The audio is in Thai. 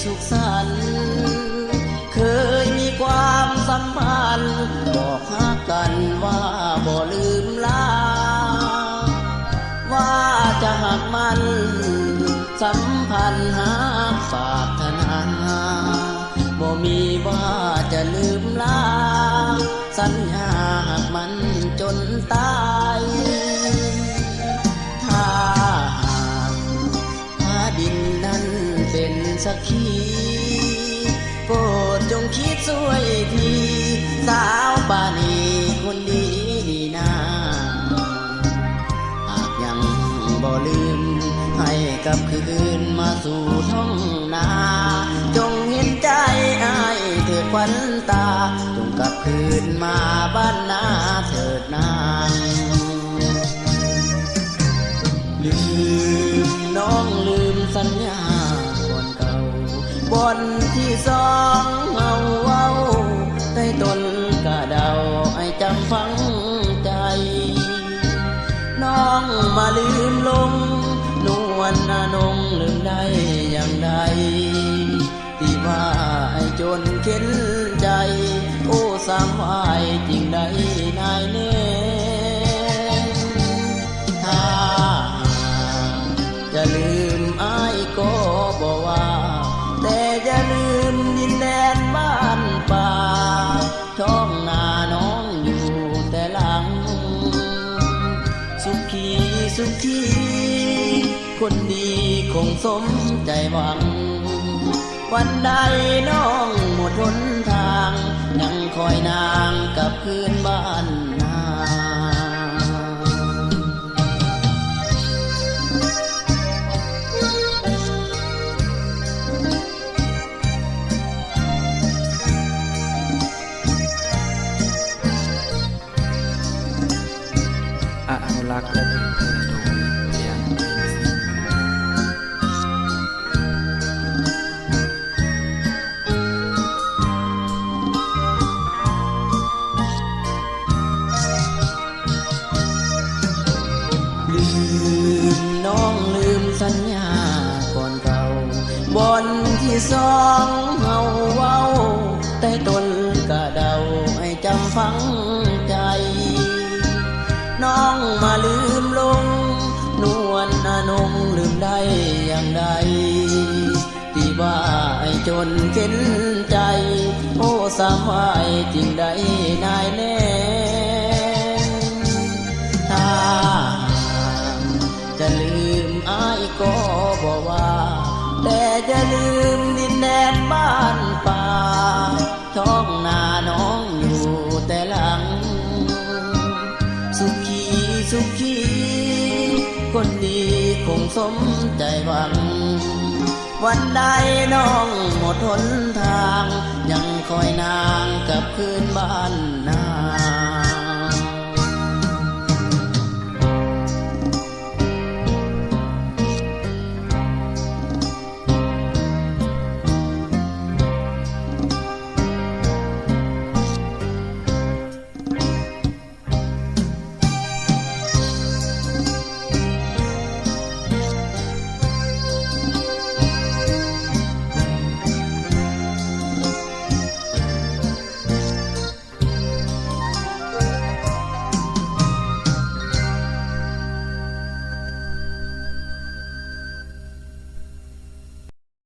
สุขสันต์เคยมีความสัมพันธ์บอกหากันว่าบ่ลืมลาว่าจะหักมันสัมพันธ์หาปรารถนาบ่มีว่าจะลืมลาสัญญาหักมันจนตายถ้าดินนั้นเป็นสักขีโปรดจงคิดช่วยทีสาวปานีคนดีดีนาหากยังบ่ลืมให้กลับคืนมาสู่ท้องนาจงเห็นใจอ้ายเถิดขวัญตาจงกลับคืนมาบ้านนาเถิดนางลืมน้องลืมสัญญาก่อนเก่าบนที่สองเอาเว้าใต้ต้นกะเดาให้จำฝังใจน้องมาลืมลงนวลนงลืมได้อย่างใดที่ว่าให้จนเข็นใจโอ้สามวายจริงได้นายเน่ถ้าจะลืมอ้ายก็บอกว่าแต่จะลืมดินแดนบ้านป่าท้องนาน้องอยู่แต่หลังสุขีสุขีคนดีคงสมใจหวังวันใดน้องหมดหนทางยังคอยนางกลับคืนบ้านนาอนุรักษ์และเผยแพร่โดยเรียนลืมน้องลืมสัญญาก่อนเก่าบนที่สองเฮาเว้าใต้ต้นกะเดาให้จำฝังใจน้องมาลืมลงนวลนงลืมได้อย่างใดที่ว่าให้จนเข็นใจโอ้สามวายจริงได้นายแน่ถ้าจะลืมอ้ายก็บอกว่าแต่จะลืมดินแดนบ้านป่าท้องนาน้องอยู่แต่หลังสุขีสุขีคนดีคงสมใจหวังวันใดน้องหมดหนทางยังคอยนางกลับคืนบ้านนา